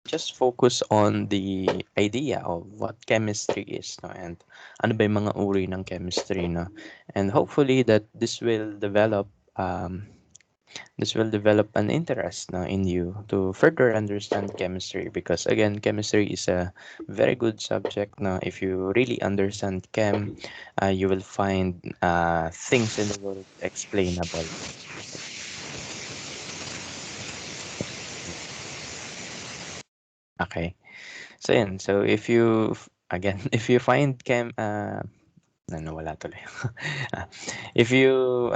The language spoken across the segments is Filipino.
just focus on the idea of what chemistry is, no? And ano ba yung mga uri ng chemistry, no? And hopefully that this will develop an interest, no, in you to further understand chemistry, because again, chemistry is a very good subject. No, if you really understand chem, you will find things in the world explainable. Okay. So yan. So if you again, if you find chem wala tuloy. Ah, if you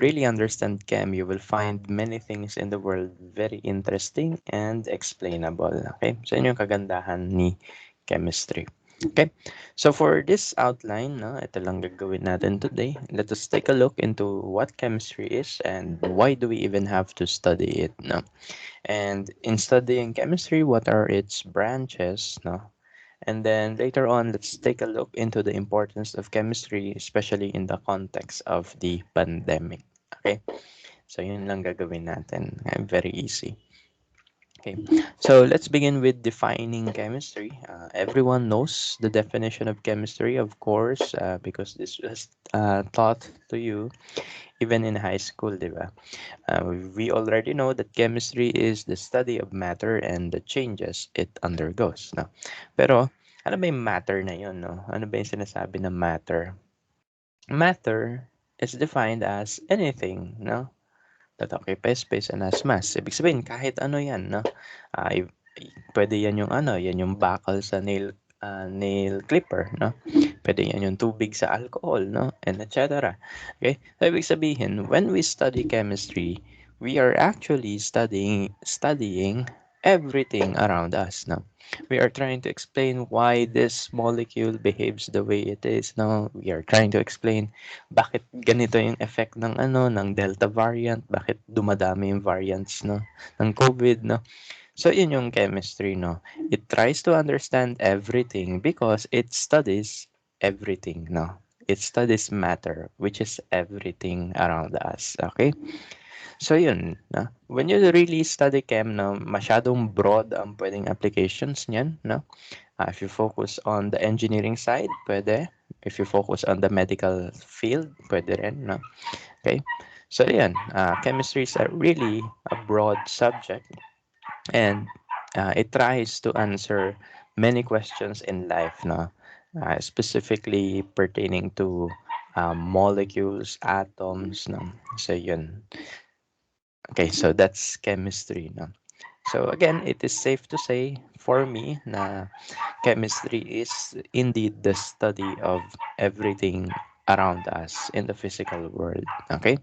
really understand chem, you will find many things in the world very interesting and explainable. Okay? So yun yung kagandahan ni chemistry. Okay? So for this outline, no, ito lang gagawin natin today. Let us take a look into what chemistry is and why do we even have to study it, no? And in studying chemistry, what are its branches, no? And then later on, let's take a look into the importance of chemistry, especially in the context of the pandemic. Okay? So yun lang gagawin natin. Very easy. Okay, so let's begin with defining chemistry. Everyone knows the definition of chemistry, of course, because this was taught to you even in high school, di ba? We already know that chemistry is the study of matter and the changes it undergoes. No? Pero, ano ba yung matter na yun? No? Ano ba yung sinasabi ng matter? Matter is defined as anything, no? That occupies space and has mass. Ibig sabihin, kahit ano yan, no? Pwede yan yung yan yung bakal sa nail clipper, no? Pwede yan yung tubig sa alcohol, no? And etc. Okay? So, ibig sabihin, when we study chemistry, we are actually studying everything around us, no? We are trying to explain why this molecule behaves the way it is, no? We are trying to explain bakit ganito yung effect ng ng Delta variant, bakit dumadami yung variants, no, ng COVID, no? So yun yung chemistry, no? It tries to understand everything because it studies everything, no? It studies matter, which is everything around us, okay? So yun, no? When you really study chem, no, masyadong broad ang pwedeng applications niyan, no? If you focus on the engineering side, pwede. If you focus on the medical field, pwede rin, no? Okay? So yan, chemistry is a really a broad subject, and it tries to answer many questions in life, no? Specifically pertaining to molecules, atoms, no? So yun. Okay, so that's chemistry, no? So again, it is safe to say for me na chemistry is indeed the study of everything around us in the physical world. Okay?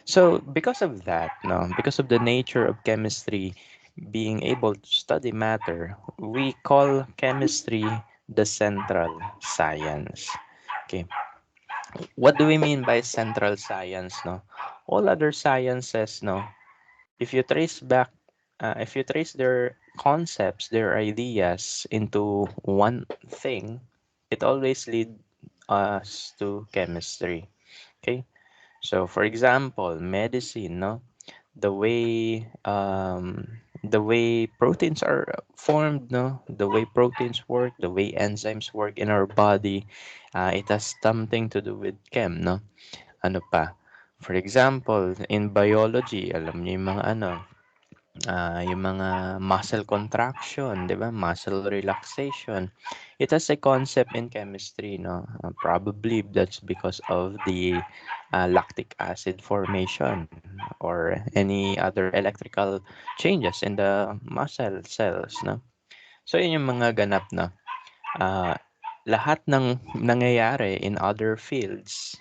So because of that, no, because of the nature of chemistry being able to study matter, we call chemistry the central science. Okay. What do we mean by central science, no? All other sciences, no, if you trace back if you trace their concepts, their ideas into one thing, it always lead us to chemistry. Okay, so for example, medicine, no, the way proteins are formed, no, the way proteins work, the way enzymes work in our body, it has something to do with chem, no. Ano pa, for example, in biology, alam niyo yung mga yung mga muscle contraction, 'di ba? Muscle relaxation. It has a concept in chemistry, no? Probably that's because of the lactic acid formation or any other electrical changes in the muscle cells, no? So, yun yung mga ganap na ah, lahat ng nangyayari in other fields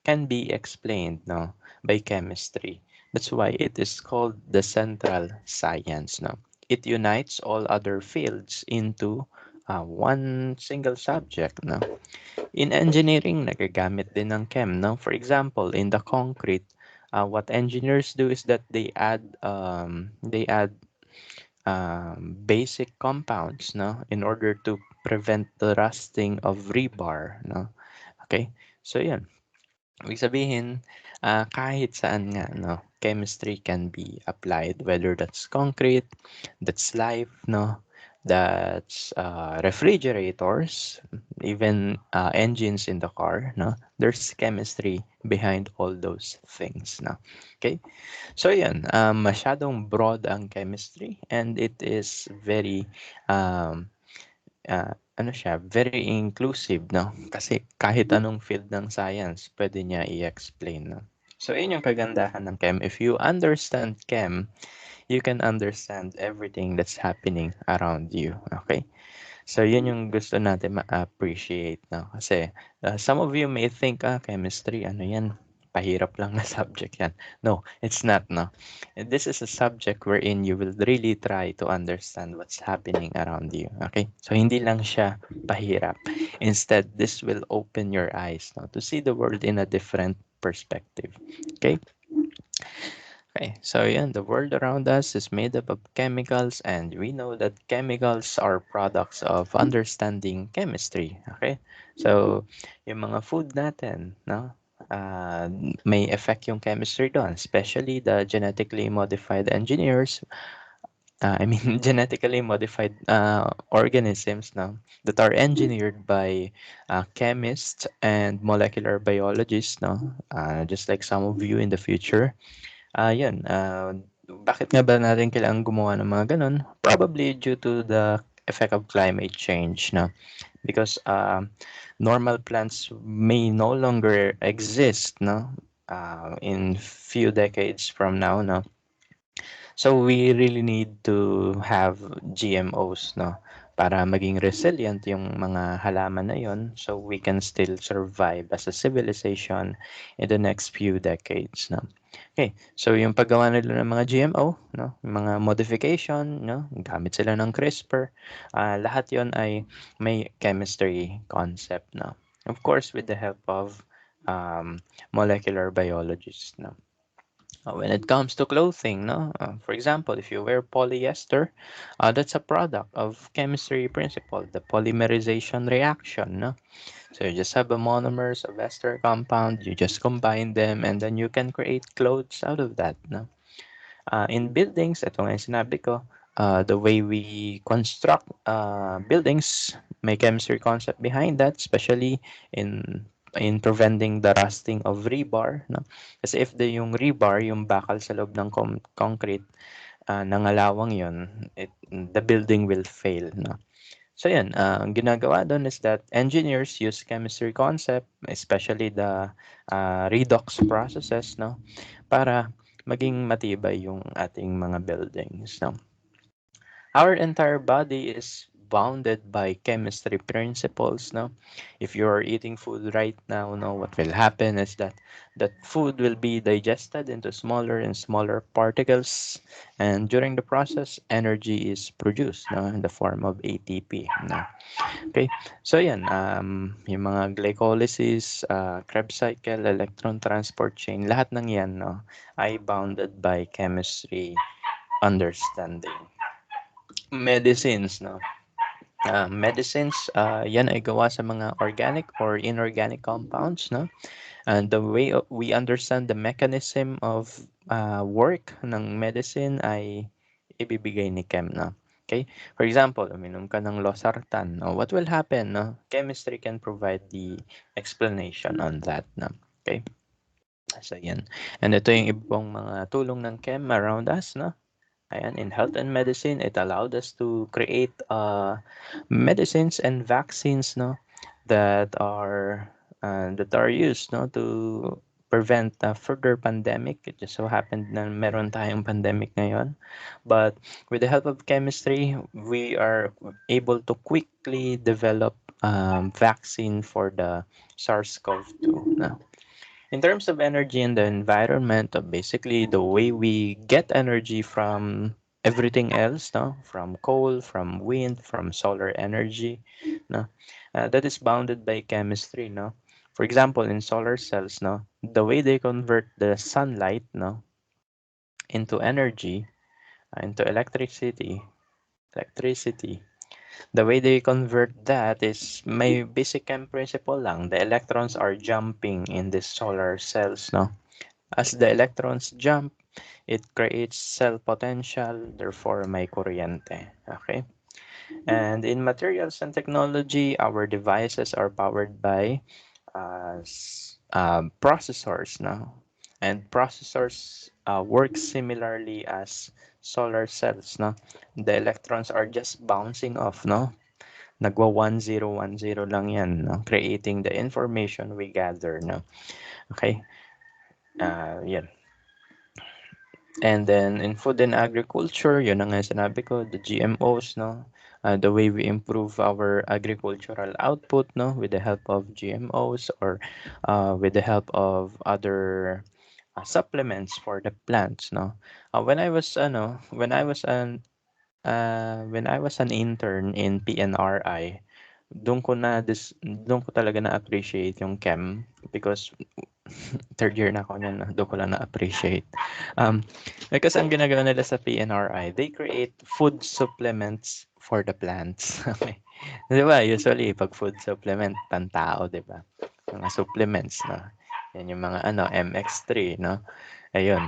can be explained, no, by chemistry. That's why it is called the central science, no. It unites all other fields into one single subject, no. In engineering, nagagamit din ng chem, no. For example, in the concrete, what engineers do is that they add basic compounds, no, in order to prevent the rusting of rebar, no. Okay, so yeah. Ibig sabihin, kahit saan nga 'no, chemistry can be applied whether that's concrete, that's life 'no, that's, refrigerators, even, engines in the car 'no. There's chemistry behind all those things 'no, okay. So 'yun, masyadong broad ang chemistry and it is very, um ano siya, very inclusive 'no, kasi kahit anong field ng science puwede niya i-explain 'no. So ayun yung kagandahan ng chem, if you understand chem, you can understand everything that's happening around you, okay? So yun yung gusto natin ma-appreciate 'no, kasi, some of you may think, chemistry ano yan, pahirap lang na subject yan. No, it's not 'no. And this is a subject wherein you will really try to understand what's happening around you, okay? So hindi lang siya pahirap. Instead, this will open your eyes 'no, to see the world in a different perspective, okay? Okay, so yeah, the world around us is made up of chemicals, and we know that chemicals are products of understanding chemistry. Okay, so yung mga food natin, no, uh, may affect yung chemistry doon, especially the genetically modified engineers. I mean, genetically modified organisms now that are engineered by chemists and molecular biologists, no, just like some of you in the future. 'Yun, bakit nga ba natin kailangang gumawa ng mga gano'n? Probably due to the effect of climate change 'no, because, normal plants may no longer exist 'no, in few decades from now 'no. So we really need to have GMOs 'no, para maging resilient yung mga halaman na yun, so we can still survive as a civilization in the next few decades 'no. Okay, so yung paggawa nila ng mga GMO 'no, yung mga modification 'no, gamit sila ng CRISPR, lahat yon ay may chemistry concept 'no. Of course, with the help of, molecular biologists 'no. When it comes to clothing, no, for example, if you wear polyester, that's a product of chemistry principle, the polymerization reaction, no. So you just have a monomers of ester compound, you just combine them, and then you can create clothes out of that, no. In buildings, ito nga yung sinabi ko, the way we construct buildings, may chemistry concept behind that, especially in preventing the rusting of rebar, no? Kasi if yung rebar, yung bakal sa loob ng concrete, nangalawang yon, the building will fail, no? So yan, ang ginagawa doon is that engineers use chemistry concept, especially the redox processes, no, para maging matibay yung ating mga buildings, no. Our entire body is bounded by chemistry principles, no. If you are eating food right now, no, what will happen is that that food will be digested into smaller and smaller particles, and during the process energy is produced, no, in the form of ATP, no. Okay, so yan, yung mga glycolysis, Krebs cycle, electron transport chain, lahat ng yan, no, ay bounded by chemistry understanding. Medicines, no. Medicines, yan ay gawa sa mga organic or inorganic compounds, no. And the way we understand the mechanism of work ng medicine ay ibibigay ni Chem, no. Okay? For example, uminom ka ng losartan, no, what will happen, no? Chemistry can provide the explanation on that, no. Okay? So, yan. And ito yung ibang mga tulong ng Chem around us, no? Ayan, in health and medicine, it allowed us to create medicines and vaccines, no, that are used, no, to prevent further pandemic. It just so happened na meron tayong pandemic ngayon, but with the help of chemistry, we are able to quickly develop vaccine for the SARS-CoV-2. No? In terms of energy and the environment, basically the way we get energy from everything else, no, from coal, from wind, from solar energy, no, that is bounded by chemistry, no. For example, in solar cells, no, the way they convert the sunlight, no, into energy, into electricity, electricity. The way they convert that is may basic chem principle lang. The electrons are jumping in the solar cells, no? As the electrons jump, it creates cell potential, therefore may kuryente. Okay? And in materials and technology, our devices are powered by processors now. And processors work similarly as solar cells, no? The electrons are just bouncing off, no? Nagwa 1010 lang yan, no? Creating the information we gather, no? Okay? Yan. And then in food and agriculture, yun na nga sinabi ko, the GMOs, no? The way we improve our agricultural output, no? With the help of GMOs or with the help of other supplements for the plants, no? When I was an intern in PNRI, doon ko talaga na-appreciate yung chem because third year na ako niyan, doon ko lang na-appreciate. Because ang ginagawa nila sa PNRI, they create food supplements for the plants. Okay. Di ba? Usually, pag food supplement, pantao, di ba? Mga supplements, no? Yan yung mga MX3, no? Ayun.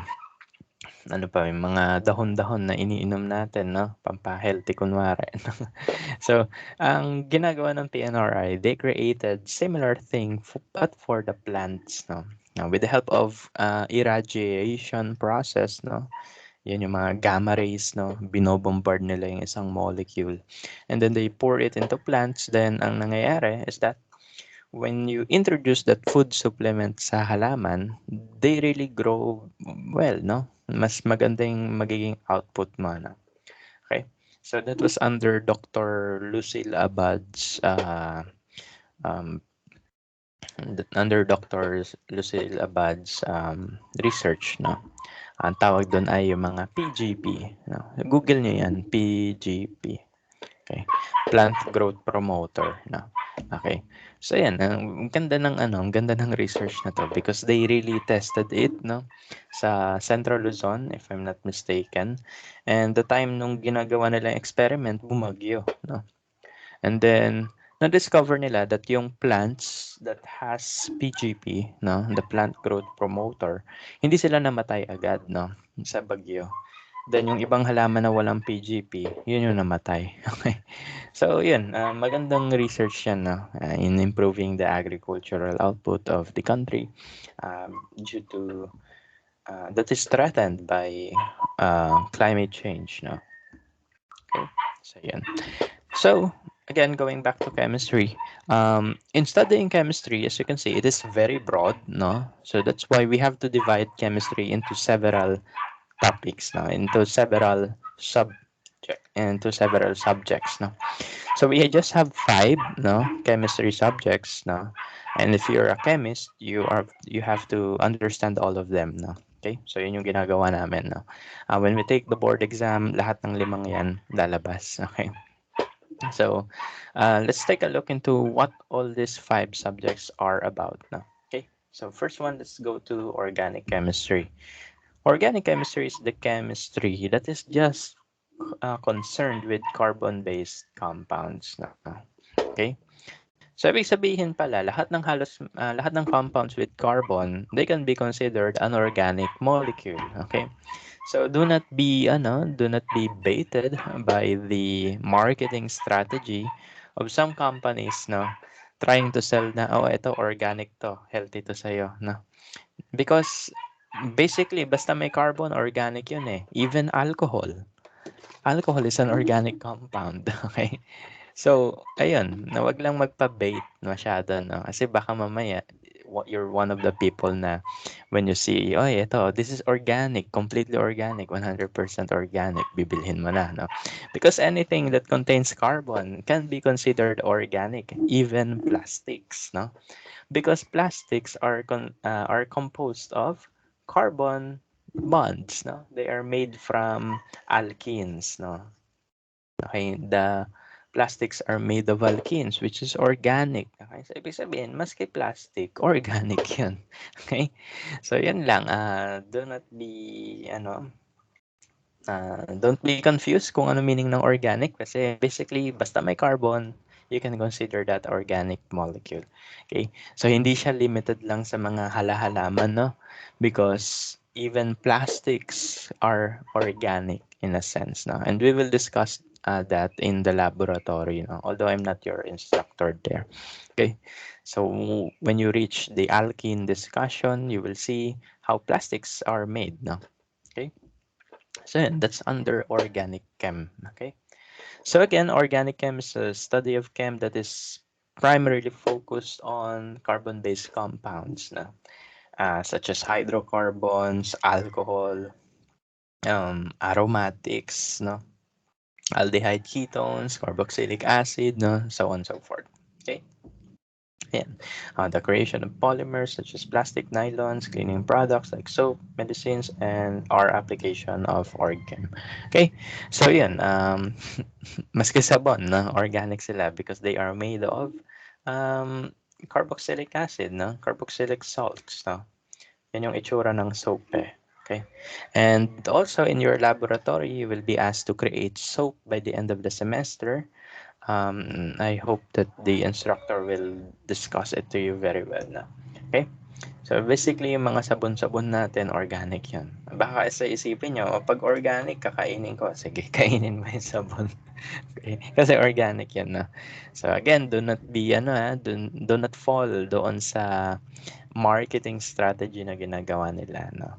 Ano pa, yung mga dahon-dahon na iniinom natin, no? Pampa-healthy kunwari. So, ang ginagawa ng PNRI, they created similar thing but for the plants, no? Now, with the help of irradiation process, no? Yan yung mga gamma rays, no? Binobombard nila yung isang molecule. And then they pour it into plants. Then, ang nangyayari is that when you introduce that food supplement sa halaman, they really grow well, no? Mas magandang magiging output mo, no? Okay? So that was under Dr. Lucille Abad's um, under Dr. Lucille Abad's research, no? Ang tawag doon ay yung mga PGP, no? Google nyo yan, PGP. Okay. Plant growth promoter, no? Okay. So yan, ang ganda ng ang ganda ng research na to because they really tested it, no? Sa Central Luzon, if I'm not mistaken. And the time nung ginagawa nila yung experiment, bumagyo, no? And then na-discover nila that yung plants that has PGP, no, the plant growth promoter, hindi sila namatay agad, no, sa bagyo. Then yung ibang halaman na walang PGP, yun yung namatay. Okay. So yun, magandang research yan, no, in improving the agricultural output of the country due to that is threatened by climate change, no. Okay. So yun. So again, going back to chemistry, in studying chemistry, as you can see, it is very broad, no. So that's why we have to divide chemistry into several topics now into several subjects now. So we just have five no chemistry subjects now, and if you're a chemist, you have to understand all of them now. Okay, so yun yung ginagawa namin no. When we take the board exam, lahat ng limang yan lalabas. Okay, so let's take a look into what all these five subjects are about now. Okay, so first one, let's go to organic chemistry. Organic chemistry is the chemistry that is just concerned with carbon-based compounds. Okay? So, ibig sabihin pala, lahat ng compounds with carbon, they can be considered an organic molecule. Okay? So, do not be baited by the marketing strategy of some companies, no? Trying to sell na, oh, ito, organic to, healthy to sa'yo, no? Because basically, basta may carbon, organic yun eh. Even alcohol. Alcohol is an organic compound. Okay? So, ayun, na wag lang magpa-bait masyado, no? Kasi baka mamaya, you're one of the people na when you see, oh, ito, this is organic, completely organic, 100% organic, bibilhin mo na, no? Because anything that contains carbon can be considered organic, even plastics, no? Because plastics are composed of carbon bonds, no? They are made from alkenes, no? Okay, the plastics are made of alkenes, which is organic. Okay, so ibig sabihin, maski plastic, organic yun. Okay, so yan lang. Do not be, Don't be confused kung ano meaning ng organic kasi basically basta may carbon, you can consider that organic molecule. Okay? So hindi siya limited lang sa mga halaman, no? Because even plastics are organic in a sense, no? And we will discuss that in the laboratory, no? Although I'm not your instructor there. Okay? So when you reach the alkene discussion, you will see how plastics are made, no? Okay? So yun, that's under organic chem. Okay. So again, organic chem is a study of chem that is primarily focused on carbon-based compounds, na, such as hydrocarbons, alcohol, aromatics, no, aldehyde ketones, carboxylic acid, no, so on and so forth. Okay. Ayan. The creation of polymers such as plastic, nylons, cleaning products like soap, medicines, and our application of orgchem. Okay, so yan, maski sabon, no? Organic sila because they are made of um, carboxylic acid, no? Carboxylic salts, no? Yan yung itsura ng soap eh. Okay. And also in your laboratory, you will be asked to create soap by the end of the semester. I hope that the instructor will discuss it to you very well na. Okay? So basically, yung mga sabon-sabon natin, organic yan. Baka sa isipin nyo, pag organic, kakainin ko. Sige, kainin mo yung sabon. Okay? Kasi organic yan na. So again, do not be, do not fall doon sa marketing strategy na ginagawa nila, no?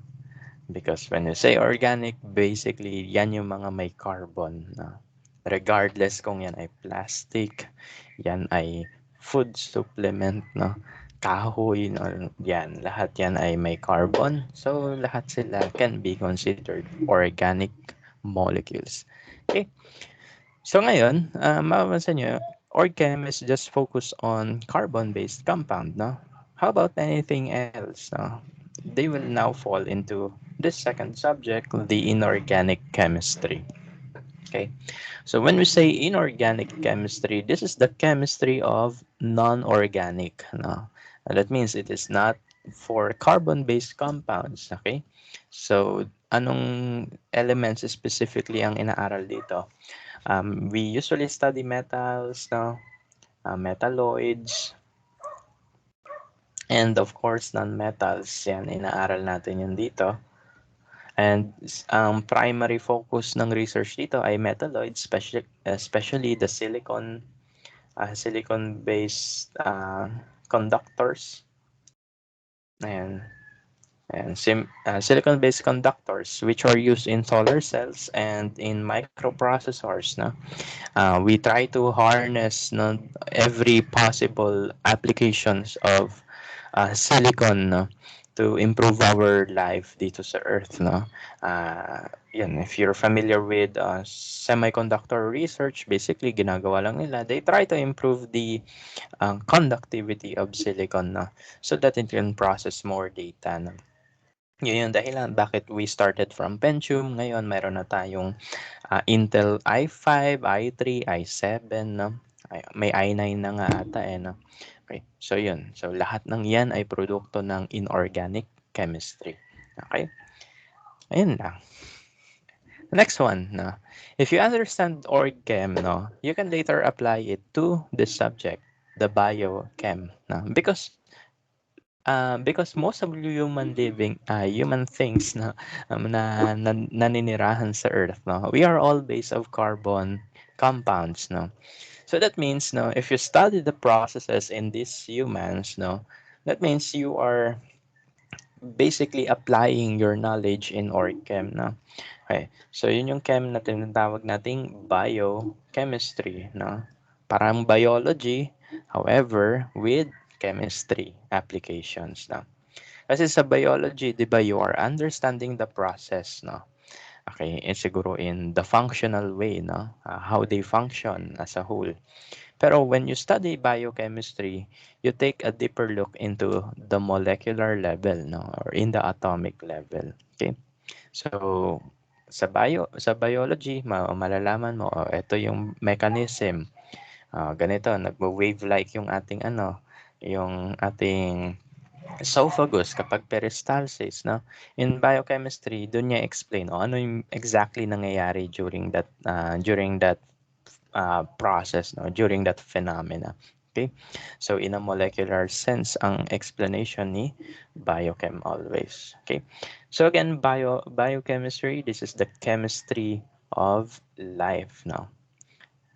Because when you say organic, basically, yan yung mga may carbon, no? Regardless kung yan ay plastic, yan ay food supplement, no? Kahoy, no? Yan, lahat yan ay may carbon. So, lahat sila can be considered organic molecules. Okay? So, ngayon, mapapansin nyo, Orgchem is just focused on carbon-based compound, no? How about anything else, no? They will now fall into this second subject, the inorganic chemistry. Okay, so when we say inorganic chemistry, this is the chemistry of non-organic. No? That means it is not for carbon-based compounds. Okay, so anong elements specifically ang inaaral dito? We usually study metals, no? Metalloids, and of course non-metals. Yan, inaaral natin yun dito. And ang primary focus ng research dito ay metalloids, especially the silicon-based conductors. Ayan. Silicon-based conductors which are used in solar cells and in microprocessors. No? We try to harness, no, every possible applications of silicon, no, to improve our life dito sa Earth. No? If you're familiar with semiconductor research, basically ginagawa lang nila, they try to improve the conductivity of silicon, no? So that it can process more data. No? Yun yung dahilan bakit we started from Pentium. Ngayon, mayroon na tayong Intel i5, i3, i7, no? May i9 na nga ata eh, no? Okay, so yun. So lahat ng yan ay produkto ng inorganic chemistry. Okay? Ayun lang. Next one, no? If you understand org-chem, no, you can later apply it to this subject, the biochem, no? Because most of human things na naninirahan sa Earth, no, we are all based of carbon compounds, no. So that means, no, if you study the processes in these humans, no, that means you are basically applying your knowledge in org-chem, no. Okay, so yun yung chem na tinatawag nating biochemistry, no. Parang biology, however, with chemistry applications, no. Kasi sa biology, 'di ba, you are understanding the process, no. Okay, siguro in the functional way, no, how they function as a whole. Pero when you study biochemistry, you take a deeper look into the molecular level, no, or in the atomic level. Okay, so sa biology, malalaman mo, ito yung mechanism. Ganito, nagwo-wave like yung ating esophagus kapag peristalsis, no? In biochemistry, doon niya explain ano yung exactly nangyayari during that process, no? During that phenomena. Okay? So in a molecular sense, ang explanation ni biochem always. Okay? So again, biochemistry, this is the chemistry of life now.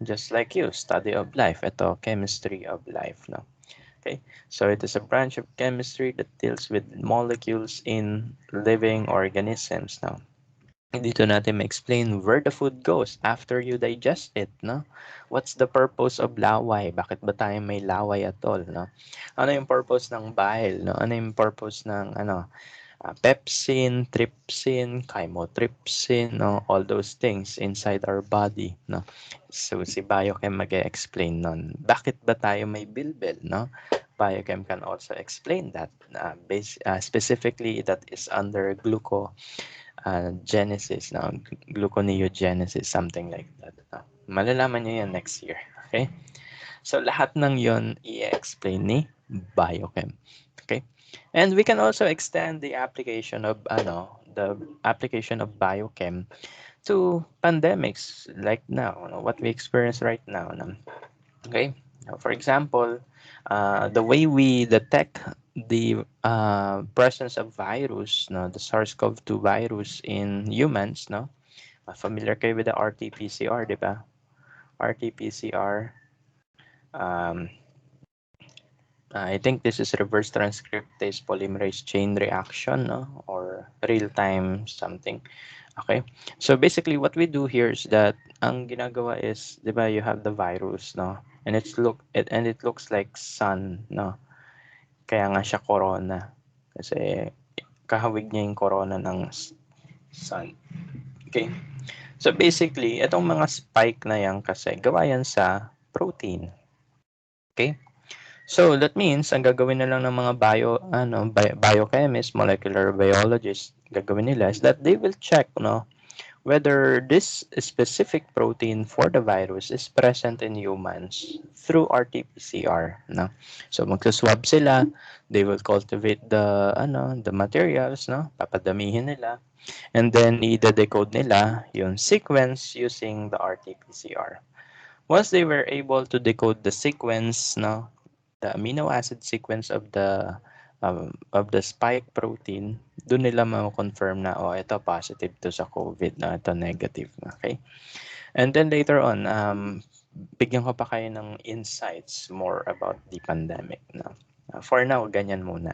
Just like you, study of life. Ito, chemistry of life now. Okay, so it is a branch of chemistry that deals with molecules in living organisms now. Dito natin ma-explain where the food goes after you digest it, no? What's the purpose of laway? Bakit ba tayo may laway at all, no? Ano yung purpose ng bile, no? Ano yung purpose ng pepsin, trypsin, chymotrypsin, no? All those things inside our body, no? So si Biochem mag-explain nun. Bakit ba tayo may bilbil, no? Biochem can also explain that. Specifically, that is under genesis, no? Gluconeogenesis, something like that. No? Malalaman nyo yan next year. Okay? So lahat ng yon i-explain ni Biochem. Okay? And we can also extend the application of biochem to pandemics like now, what we experience right now. Okay? Now, for example, the way we detect the presence of virus, no, the SARS-CoV-2 virus in humans, no? Familiar kayo with the RT-PCR, di ba? RT-PCR. Um, I think this is reverse transcriptase polymerase chain reaction, no? Or real-time something. Okay? So basically, what we do here is that ang ginagawa is, di ba, you have the virus, no? And it looks like sun, no? Kaya nga siya corona. Kasi kahawig niya yung corona ng sun. Okay? So basically, itong mga spike na yan kasi gawa yan sa protein. Okay? So that means ang gagawin na lang ng mga biochemists, molecular biologists, gagawin nila is that they will check, no, whether this specific protein for the virus is present in humans through RT-PCR, no? So magsuswab sila, they will cultivate the materials, no? Papadamihin nila, and then i-decode nila yung sequence using the RT-PCR. Once they were able to decode the sequence, no, the amino acid sequence of the spike protein, doon nila ma-confirm na, ito positive to sa COVID, na ito negative. Okay? And then later on, bigyan ko pa kayo ng insights more about the pandemic. No? For now, ganyan muna.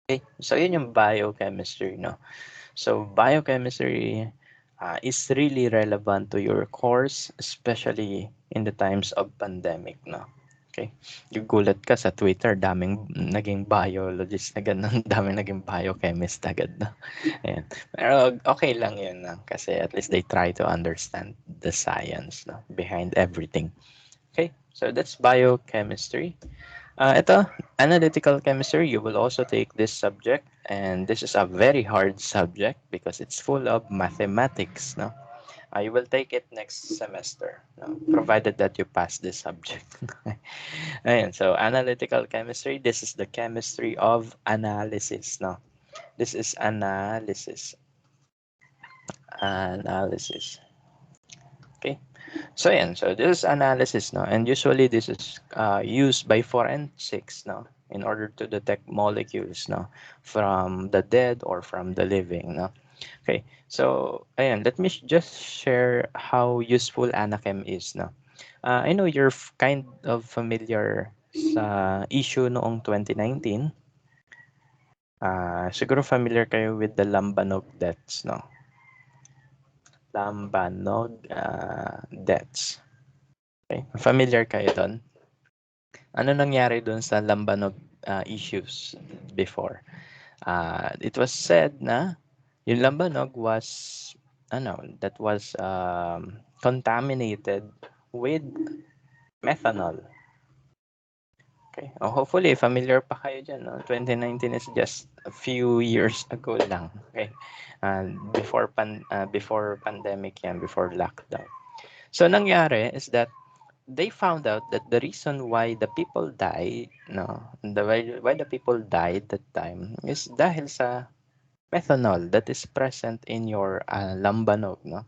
Okay? So, yun yung biochemistry. No? So, biochemistry is really relevant to your course, especially in the times of pandemic. No? Okay. Gugulat ka sa Twitter, daming naging biologist na ganun, daming naging biochemist agad, no? Ayan. Pero okay lang yun, no? Kasi at least they try to understand the science, no, behind everything. Okay, so that's biochemistry. Ito, analytical chemistry, you will also take this subject, and this is a very hard subject because it's full of mathematics, no? You will take it next semester, no? Provided that you pass this subject. Ayan, so analytical chemistry, this is the chemistry of analysis, no? This is analysis. Analysis. Okay. So ayan, so this is analysis, no? And usually this is used by forensics, no? In order to detect molecules, no? From the dead or from the living, no? Okay. So ayan, let me just share how useful Anachem is, no? I know you're kind of familiar sa issue noong 2019. Siguro familiar kayo with the Lambanog deaths, no? Lambanog deaths. Okay, familiar kayo doon? Ano nangyari doon sa Lambanog issues before? It was said na yung Lambanog was that was contaminated with methanol. Okay. Hopefully familiar pa kayo dyan, no? 2019 is just a few years ago lang. Okay. Before pandemic yan, before lockdown. So nangyari is that they found out that the reason why the people die, no, why the people died that time is dahil sa methanol that is present in your lambanog, no.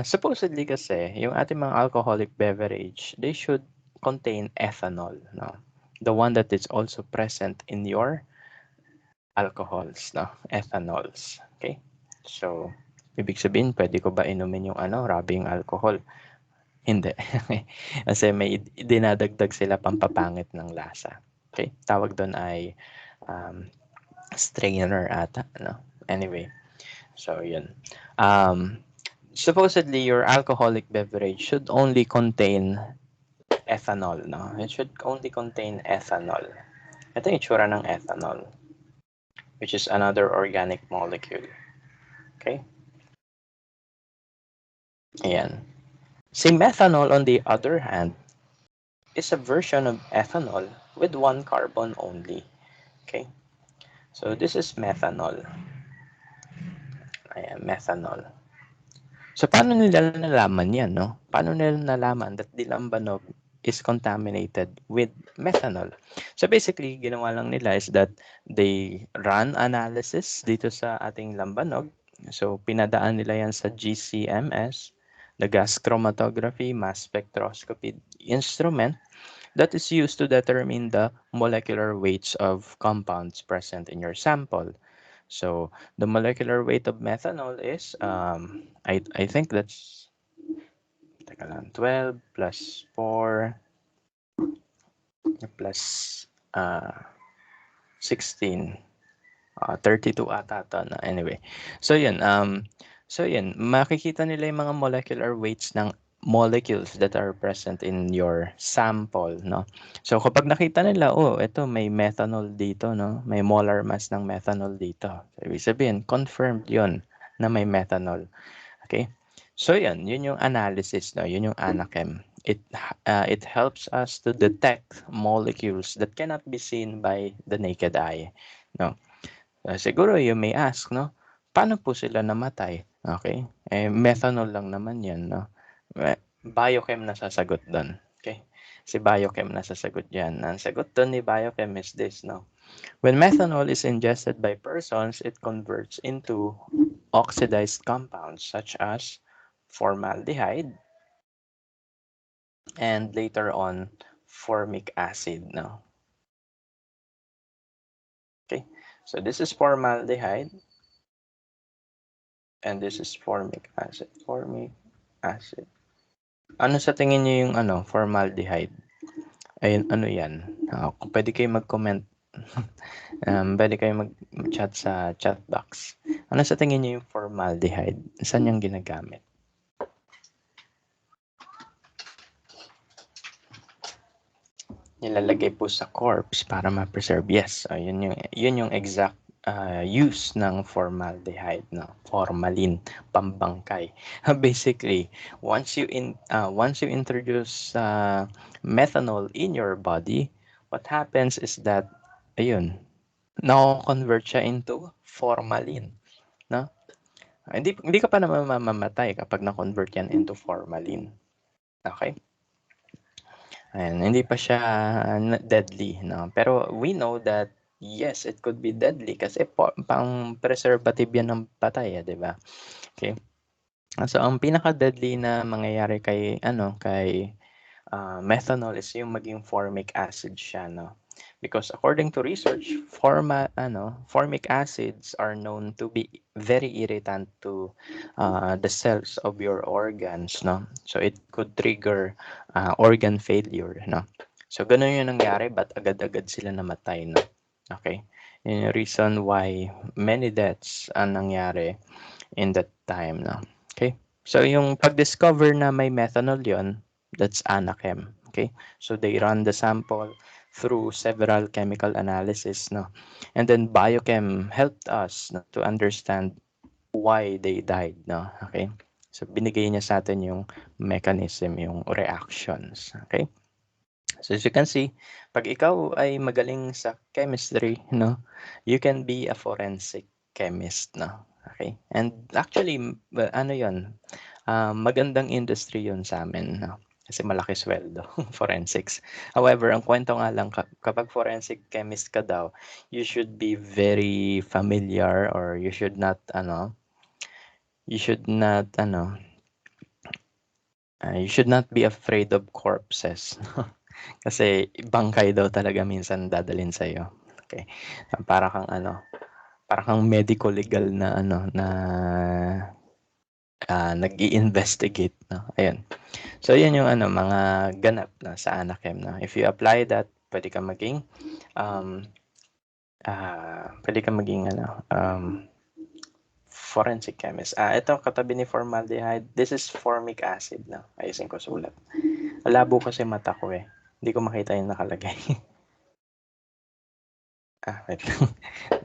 Supposedly kasi yung ating mga alcoholic beverage, they should contain ethanol, no, the one that is also present in your alcohols, no, ethanols. Okay, so ibig sabihin pwede ko ba inumin yung rubbing alcohol? Hindi. Kasi may dinadagdag sila pampapangit ng lasa. Okay? Tawag doon ay um, strainer ata. No? Anyway, so yun. Um, Supposedly, your alcoholic beverage should only contain ethanol. No? It should only contain ethanol. Ito yung itsura ng ethanol, which is another organic molecule. Okay? Ayan. Si methanol, on the other hand, is a version of ethanol with one carbon only. Okay, so this is methanol. Ayan, methanol. So, paano nila nalaman yan, no? Paano nila nalaman that the lambanog is contaminated with methanol? So, basically, ginawa lang nila is that they run analysis dito sa ating lambanog. So, pinadaan nila yan sa GCMS, the gas chromatography mass spectroscopy instrument that is used to determine the molecular weights of compounds present in your sample. So the molecular weight of methanol is, I think that's, teka lang, 12 plus 4 plus 16, 32 ata to, na. Anyway, so yun, makikita nila yung mga molecular weights ng molecules that are present in your sample, no? So kapag nakita nila, oh, ito may methanol dito, no? May molar mass ng methanol dito. So, ibig sabihin, confirmed yun na may methanol. Okay? So yun yung analysis, no? Yun yung ANACHEM. It helps us to detect molecules that cannot be seen by the naked eye, no? Siguro you may ask, no? Paano po sila namatay? Okay? Methanol lang naman 'yan, no? Biochem na sasagot doon. Okay? Si Biochem na sasagot diyan. Ang sagot doon ni Biochem is this, no? When methanol is ingested by persons, it converts into oxidized compounds such as formaldehyde and later on formic acid, no? Okay? So this is formaldehyde and this is formic acid. Formic acid. Ano sa tingin niyo yung formaldehyde? Ayun, ano yan? Kung pwede kayo mag-comment, pwede kayo mag-chat sa chat box. Ano sa tingin niyo yung formaldehyde? Saan yung ginagamit? Nilalagay po sa corpse para ma-preserve. Yes, yun yung exact use ng formaldehyde, no? Formalin, pambangkay. Basically, once you introduce methanol in your body, what happens is that, ayun, na-convert siya into formalin, no? Hindi ka pa naman mamamatay kapag na-convert yan into formalin. Okay? And hindi pa siya deadly, no? Pero we know that yes, it could be deadly kasi pang preservative yan ng patay, 'di ba? Okay. So ang pinaka-deadly na mangyayari kay methanol is yung maging formic acid siya, no? Because according to research, formic acids are known to be very irritant to the cells of your organs, no? So it could trigger organ failure, no? So ganun yung nangyari, but agad-agad sila namatay, no? Okay? Yun yung reason why many deaths ang nangyari in that time, no? Okay? So yung pag-discover na may methanol yon, that's ANACHEM. Okay? So they run the sample through several chemical analysis, no? And then Biochem helped us, no, to understand why they died, no? Okay? So binigay niya sa atin yung mechanism, yung reactions. Okay? So as you can see, pag ikaw ay magaling sa chemistry, no, you can be a forensic chemist, no. Okay? And actually, ano 'yon? Magandang industry 'yon sa amin, no. kasi malaki sweldo, forensics. However, ang kwento nga lang kapag forensic chemist ka daw, you should be very familiar, or you should not you should not be afraid of corpses. Kasi bangkay daw talaga minsan dadalhin sa iyo. Okay. Para kang para kang medico legal na nag-i-investigate, no? Ayun. So, yan yung mga ganap na sa Anachem, no? If you apply that, pwede kang maging um, forensic chemist. Ito katabi ni formaldehyde. This is formic acid, no? Ayusin ko sulat. Labo kasi mata ko eh. Hindi ko makita yung nakalagay. Wait lang.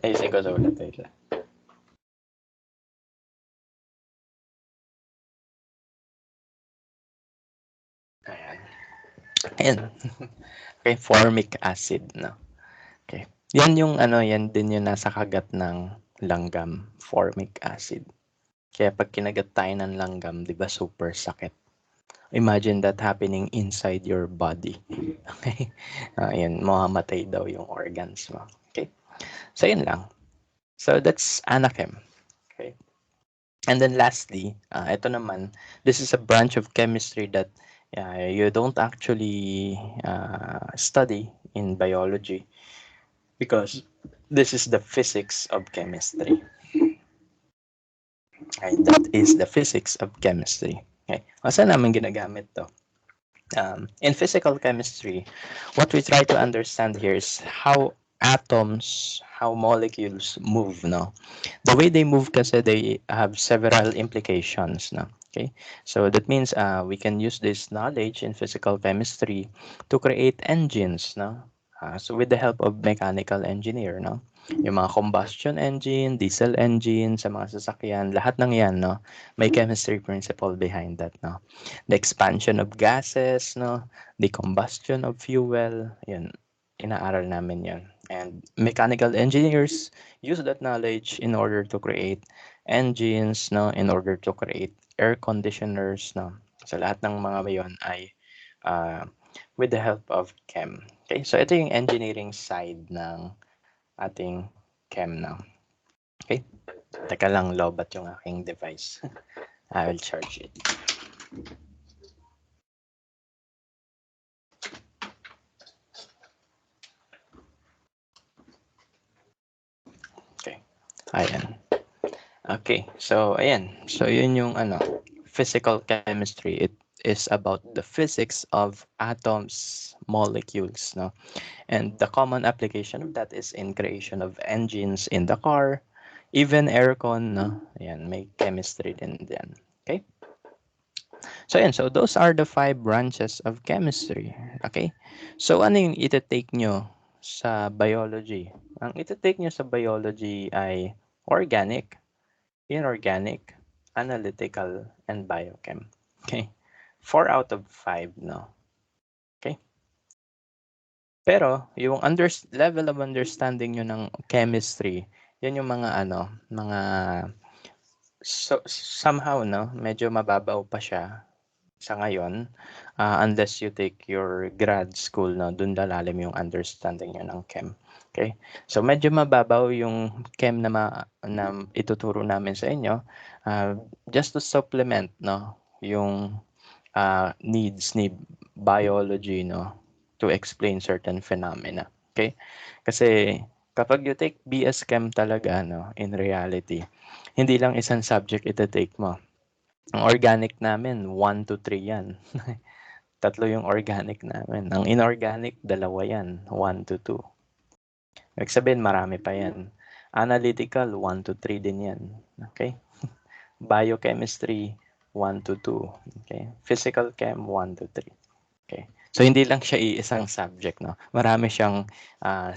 Ayusin ko sulat. Wait lang. Ayan. Ayan. Okay, formic acid, no? Okay. Yan yung yan din yung nasa kagat ng langgam, formic acid. Kaya pag kinagat tayo ng langgam, 'di ba super sakit? Imagine that happening inside your body. Okay? Ayan, mamamatay daw yung organs mo. Okay? So, yun lang. So, that's Anachem. Okay? And then lastly, ito naman, this is a branch of chemistry that you don't actually study in biology, because this is the physics of chemistry. Okay, that is the physics of chemistry. Okay, saan naman ginagamit to? In physical chemistry, what we try to understand here is how atoms, how molecules move, no? The way they move kasi they have several implications, no? Okay, so that means we can use this knowledge in physical chemistry to create engines, no? So with the help of mechanical engineer, no? Yung mga combustion engine, diesel engine sa mga sasakyan, lahat ng yan, no? May chemistry principle behind that, no? The expansion of gases, no? The combustion of fuel, yun, inaaral namin yun. And mechanical engineers use that knowledge in order to create engines, no? In order to create air conditioners, no? So lahat ng mga yon ay uh, with the help of chem. Okay, so ito yung engineering side ng ating chem now. Okay, teka lang, lobat yung aking device. I will charge it. Okay, ayan. Okay, so ayan. So yun yung physical chemistry. It is about the physics of atoms, molecules, no? And the common application of that is in creation of engines in the car, even aircon, no? Ayan, may chemistry din diyan. Okay? So ayan, so those are the 5 branches of chemistry. Okay? So ano yung ita-take nyo sa biology? Ang ita-take nyo sa biology ay organic, inorganic, analytical, and biochem. Okay? 4 out of 5, no? Okay? Pero, yung level of understanding nyo ng chemistry, yan yung mga mga somehow, no? Medyo mababaw pa siya sa ngayon, unless you take your grad school, no? Dun lalalim yung understanding nyo ng chem. Okay? So, medyo mababaw yung chem na ituturo namin sa inyo, just to supplement, no? Yung needs ni biology, no? To explain certain phenomena. Okay? Kasi kapag you take BS Chem talaga, no? In reality, hindi lang isang subject ita-take mo. Ang organic namin, 1 to 3 yan. Tatlo yung organic namin. Ang inorganic, 2 yan, 1 to 2. Ibig sabihin, marami pa yan. Analytical, 1 to 3 din yan. Okay? Biochemistry, 1 to 2. Okay? Physical chem, 1 to 3. Okay? So, hindi lang siya iisang subject, no? Marami siyang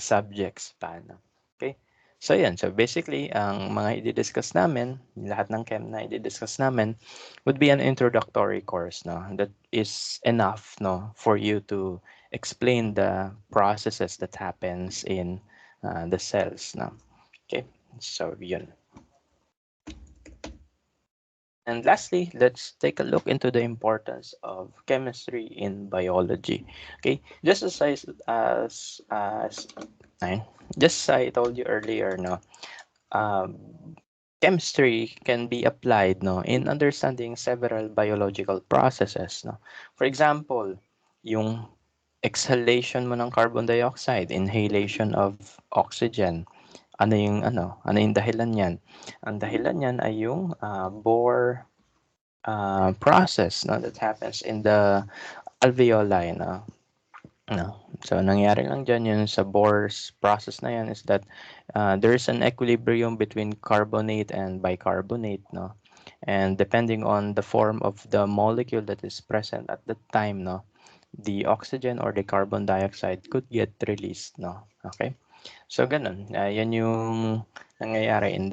subjects pa, no? Okay? So, yan. So, basically, ang mga i-discuss namin, lahat ng chem na i-discuss namin, would be an introductory course, no? That is enough, no? For you to explain the processes that happens in the cells, no? Okay? So, yun. And lastly, let's take a look into the importance of chemistry in biology. Okay, just as I just I told you earlier, no, um, chemistry can be applied, no, in understanding several biological processes, no. For example, yung exhalation mo ng carbon dioxide, inhalation of oxygen. Ano yung dahilan niyan? Ang dahilan niyan ay yung Bohr process, no, that happens in the alveoli, no. So nangyari lang diyan yun sa Bohr's process na yan is that there is an equilibrium between carbonate and bicarbonate, no. And depending on the form of the molecule that is present at the time, no, the oxygen or the carbon dioxide could get released, no. Okay? So ganun, yan yung nangyayari in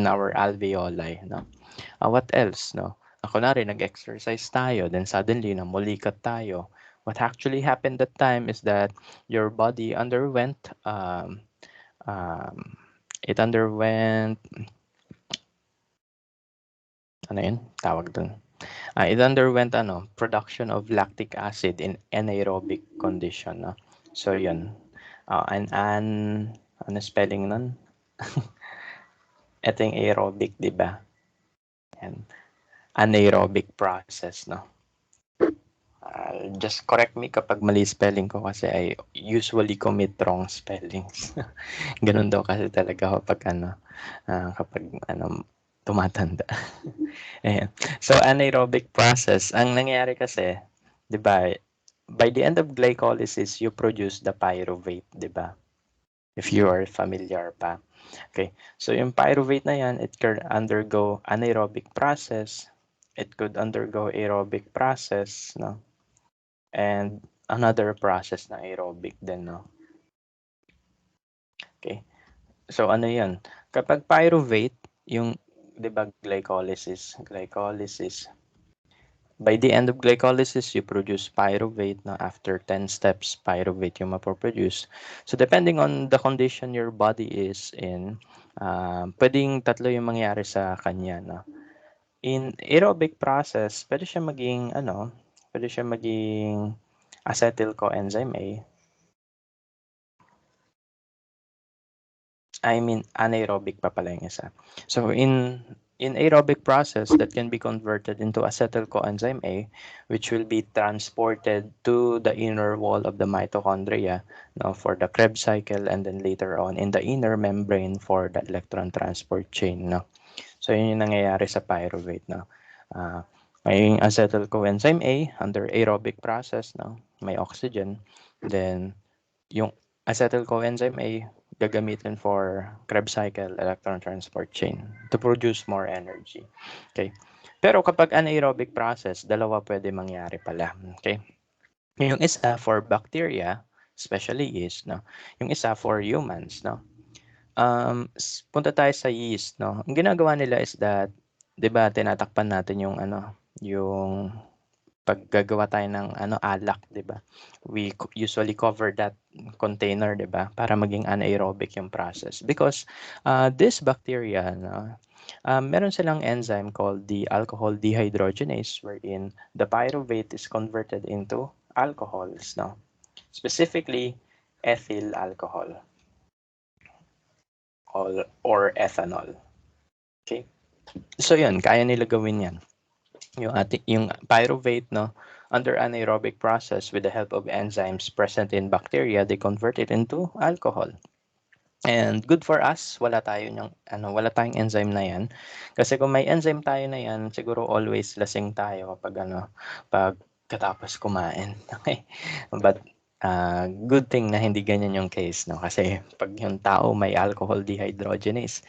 our alveoli, no. What else, no? Kunwari nag-exercise tayo, then suddenly namulikat tayo. What actually happened that time is that your body underwent um, it underwent ano yun? Tawag dun. It underwent production of lactic acid in anaerobic condition, no? So yun. Ano spelling nun? Ito yung aerobic, di ba? Yan. Anaerobic process, no? Just correct me kapag mali spelling ko kasi I usually commit wrong spellings. Ganun daw kasi talaga kapag tumatanda. Ayan. So, anaerobic process, ang nangyayari kasi, di ba, by the end of glycolysis, you produce the pyruvate, di ba? If you are familiar pa. Okay. So, yung pyruvate na yan, it can undergo anaerobic process. It could undergo aerobic process, no? And another process na aerobic din, no? Okay. So, ano yan? Kapag pyruvate, yung, di ba, glycolysis, by the end of glycolysis, you produce pyruvate, no? After 10 steps, pyruvate yung mapoproduce. So, depending on the condition your body is in, pwedeng tatlo yung mangyari sa kanya, no? In aerobic process, pwede siya maging acetyl coenzyme A. I mean, anaerobic pa pala yung isa. So, in aerobic process, that can be converted into acetyl coenzyme A, which will be transported to the inner wall of the mitochondria, no, for the Krebs cycle, and then later on in the inner membrane for the electron transport chain, no. So, yun yung nangyayari sa pyruvate, no. May acetyl coenzyme A under aerobic process, no. May oxygen. Then, yung acetyl coenzyme A gagamitin for Krebs cycle electron transport chain to produce more energy. Okay? Pero kapag anaerobic process, dalawa pwede mangyari pala. Okay? Yung isa for bacteria, especially yeast, no? Yung isa for humans, no? Punta tayo sa yeast, no? Ang ginagawa nila is that, 'di ba, tinatakpan natin yung paggagawa tayo ng alak, 'di ba? We usually cover that container, 'di ba? Para maging anaerobic yung process. Because this bacteria, no, meron silang enzyme called the alcohol dehydrogenase wherein the pyruvate is converted into alcohols, no? Specifically, ethyl alcohol or ethanol. Okay? So yun, kaya nila gawin yan. Yung pyruvate, no, under anaerobic process with the help of enzymes present in bacteria, they convert it into alcohol. And good for us, wala tayong enzyme na yan. Kasi kung may enzyme tayo na yan, siguro always lasing tayo pag katapos kumain. Okay? But good thing na hindi ganyan yung case, no? Kasi pag yung tao may alcohol dehydrogenase,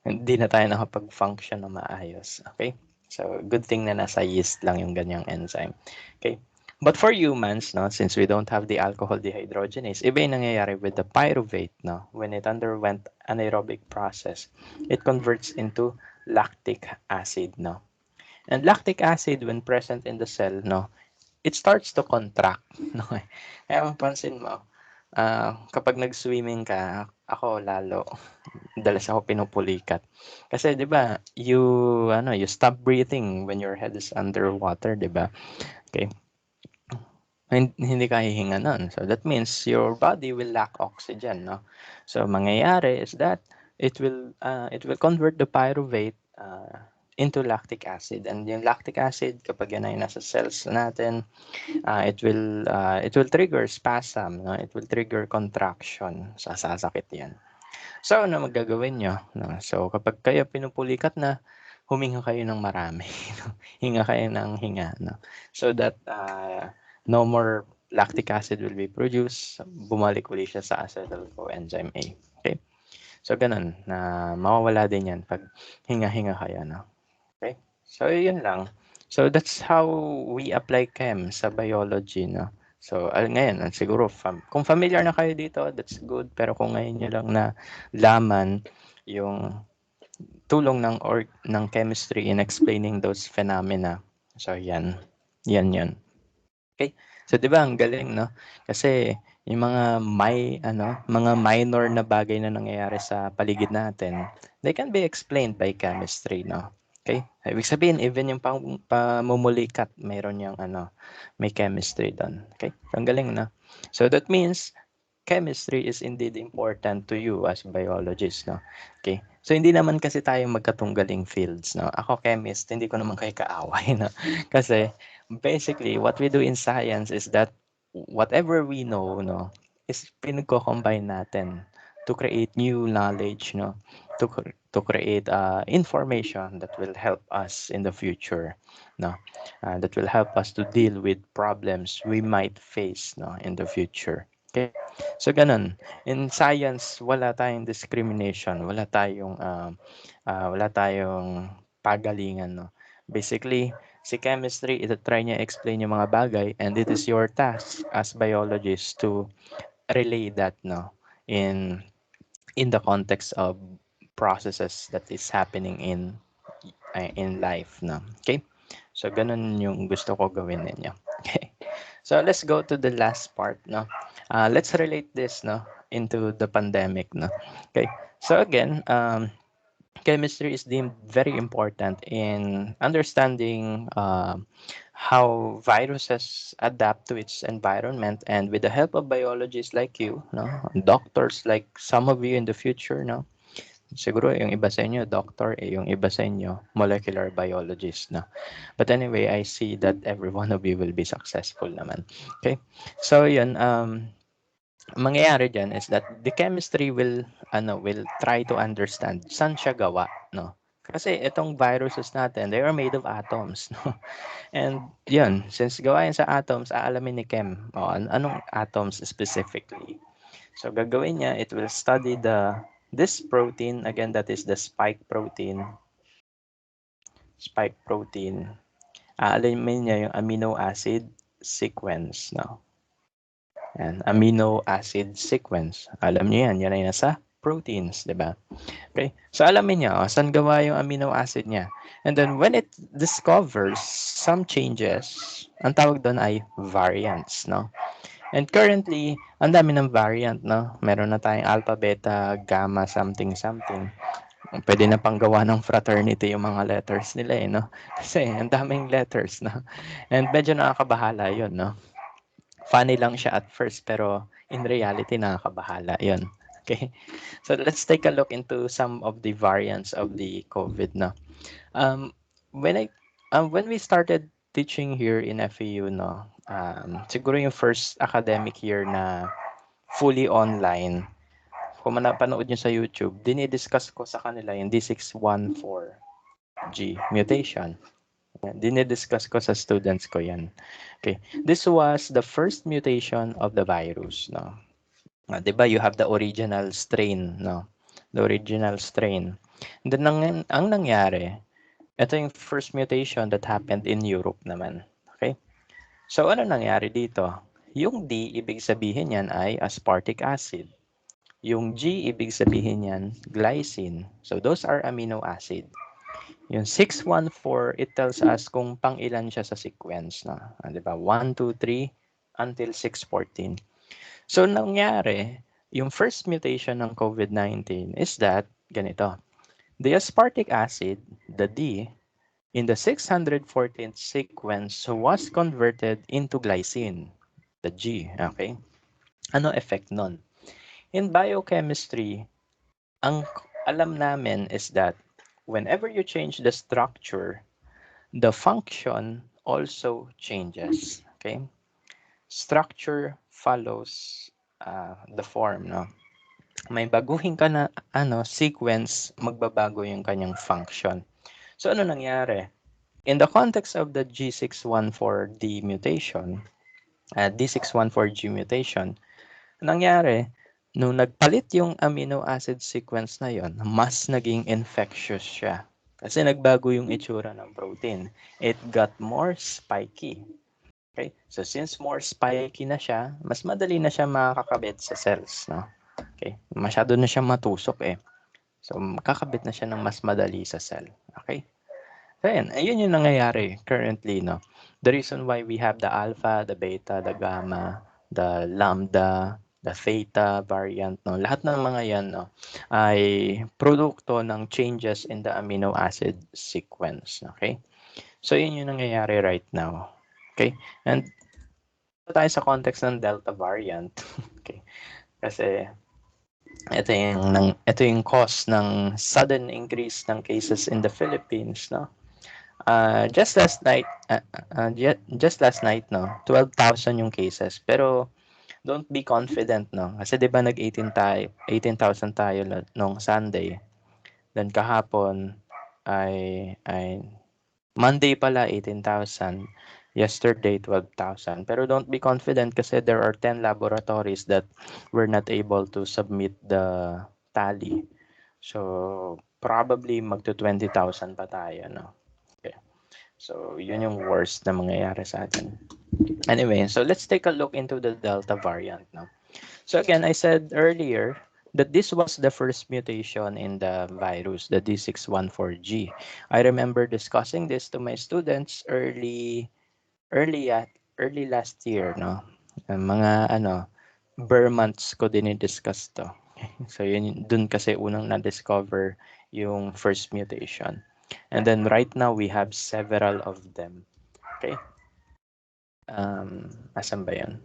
hindi na tayo nakapag-function na maayos. Okay? So, good thing na nasa yeast lang yung ganyang enzyme. Okay? But for humans, no, since we don't have the alcohol dehydrogenase, iba yung nangyayari with the pyruvate, no? When it underwent anaerobic process, it converts into lactic acid, no? And lactic acid, when present in the cell, no, it starts to contract, no? Kaya mapansin mo, kapag nag-swimming ka, ako lalo, dalas ako pinupulikat. Kasi 'di ba, you stop breathing when your head is underwater, 'di ba? Okay. Hindi ka hihinga nun. So that means your body will lack oxygen, no? So mangyayari is that it will convert the pyruvate into lactic acid, and yung lactic acid kapag yan ay nasa cells natin, it will trigger spasm, no? It will trigger contraction. Sasakit yan. So ano magagawin nyo, no? So kapag kayo pinupulikat na, huminga kayo ng marami. No? Hinga kayo ng hinga, no? So that no more lactic acid will be produced. Bumalik uli siya sa acetyl coenzyme A. Okay? So ganun, na mawawala din yan pag hinga-hinga kayo, no? Okay? So yun lang. So that's how we apply chem sa biology, no? So ngayon, siguro kung familiar na kayo dito, that's good. Pero kung ngayon nyo lang na laman yung tulong ng chemistry in explaining those phenomena. So yan. Yan. Okay? So 'di ba ang galing, no? Kasi yung mga minor na bagay na nangyayari sa paligid natin, they can be explained by chemistry, no? Okay? Ibig sabihin even yung pamumulikat, mayroon yung may chemistry doon. Okay? So, ang galing, no? So that means chemistry is indeed important to you as biologist, no? Okay. So hindi naman kasi tayo magkatunggaling fields, no? Ako chemist, hindi ko naman kayo kaaway, no? Kasi basically what we do in science is that whatever we know, no, is pinagko-combine natin to create new knowledge, no? To create information that will help us in the future, no? That will help us to deal with problems we might face, no, in the future. Okay? So ganun. In science, wala tayong discrimination, wala tayong pagalingan, no. Basically, si chemistry, ita-try niya explain yung mga bagay, and it is your task as biologist to relay that, no, in the context of processes that is happening in life, no. Okay? So ganun yung gusto ko gawin ninyo. Okay. So let's go to the last part, no. Let's relate this, no, into the pandemic, no. Okay. So again, chemistry is deemed very important in understanding how viruses adapt to its environment, and with the help of biologists like you, no, doctors like some of you in the future, no. Siguro yung iba sa inyo doctor, yung iba sa inyo molecular biologist, no. But anyway, I see that every one of you will be successful naman. Okay? So yun, mangyayari diyan is that the chemistry will try to understand saan siya gawa, no. Kasi itong viruses natin, they are made of atoms, no. And yun, since gawa yan sa atoms, aalamin ni Chem, anong atoms specifically. So gagawin niya, it will study this protein, again, that is the spike protein. Aalamin niya yung amino acid sequence, no. And amino acid sequence. Alam niyo yan ay nasa proteins, di ba? Okay? So alamin niya, saan gawa yung amino acid niya. And then when it discovers some changes, ang tawag doon ay variants, no? And currently, ang dami ng variant, no? Meron na tayong alpha, beta, gamma, something, something. Pwede na pang gawa ng fraternity yung mga letters nila, no? Kasi ang daming letters, no? And medyo nakakabahala yun, no? Funny lang siya at first, pero in reality, nakakabahala yun. Okay? So let's take a look into some of the variants of the COVID, no? Um, when we started teaching here in FEU, no, siguro yung first academic year na fully online, kung napanood nyo sa YouTube, dinidiscuss ko sa kanila yung D614G mutation. Dinidiscuss ko sa students ko yan. Okay. This was the first mutation of the virus, no. Diba, you have the original strain, no? The original strain. And then ang nangyari, ito yung first mutation that happened in Europe naman. Okay? So, ano nangyari dito? Yung D, ibig sabihin yan ay aspartic acid. Yung G, ibig sabihin yan, glycine. So, those are amino acid. Yung 614, it tells us kung pang ilan siya sa sequence na. Di ba? 1, 2, 3 until 614. So nangyari, yung first mutation ng COVID-19 is that ganito. The aspartic acid, the D, in the 614th sequence was converted into glycine, the G, okay? Ano effect nun? In biochemistry, ang alam namin is that whenever you change the structure, the function also changes, okay? Structure follows the form, no? May baguhin ka na sequence, magbabago yung kanyang function. So ano nangyari? In the context of the G614D mutation, D614G mutation, nangyari, nung nagpalit yung amino acid sequence na yon, mas naging infectious siya. Kasi nagbago yung itsura ng protein. It got more spiky. Okay? So since more spiky na siya, mas madali na siya makakabit sa cells, no? Okay? Masyado na siya matusok eh. So makakabit na siya ng mas madali sa cell. Okay? So ayun yung nangyayari currently, no? The reason why we have the alpha, the beta, the gamma, the lambda, the theta variant, no? Lahat ng mga yan, no, ay produkto ng changes in the amino acid sequence, okay? So yun yung nangyayari right now. Okay? And tayo sa context ng Delta variant. Okay. Kasi ito yung cause ng sudden increase ng cases in the Philippines, no? Just last night, just last night, no, 12,000 yung cases. Pero don't be confident, no? Kasi 'di ba nag-18,000 tayo nung Sunday. Then kahapon ay Monday pala 18,000. Yesterday 12,000. Pero don't be confident kasi there are 10 laboratories that were not able to submit the tally. So probably magto 20,000 pa tayo, no? Okay. So yun yung worst na mangyayari sa atin. Anyway, so let's take a look into the Delta variant now. So again, I said earlier that this was the first mutation in the virus, the D614G. I remember discussing this to my students early last year, no? Mga bare months ko din i-discuss to. So yun dun kasi unang na-discover yung first mutation. And then right now we have several of them. Okay? Asan ba yun?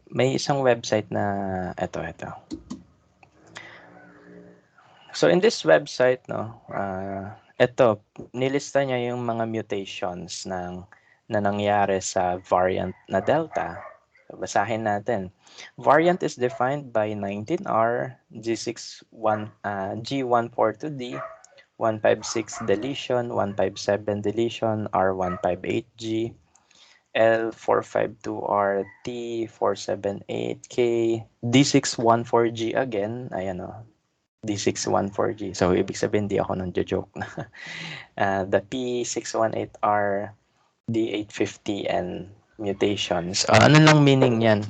May isang website na ito. So in this website, no, ito, nilista niya yung mga mutations na nangyari sa variant na Delta. So, basahin natin. Variant is defined by 19R, G142D, 156 deletion, 157 deletion, R158G, L452R, T478K, D614G again, ayan o, D614G. So, ibig sabihin, di ako nang joke na. The P618R, D850N mutations. Ano lang meaning yan?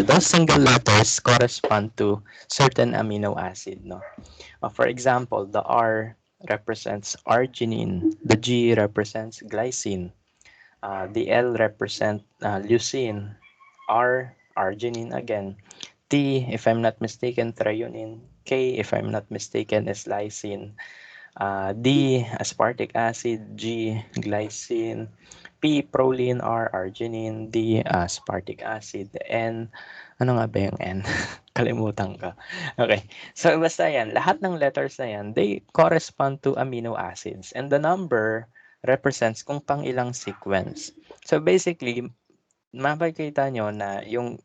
Those single letters correspond to certain amino acid, no? For example, the R represents arginine, the G represents glycine, the L represent leucine, R arginine again, T if I'm not mistaken threonine, K if I'm not mistaken is lysine, D aspartic acid, G glycine, P proline, R arginine, D aspartic acid, N ano nga ba yung N? Kalimutan ko. Okay. So basta yan, lahat ng letters na yan, they correspond to amino acids and the number represents kung pang ilang sequence. So basically, makikita nyo na yung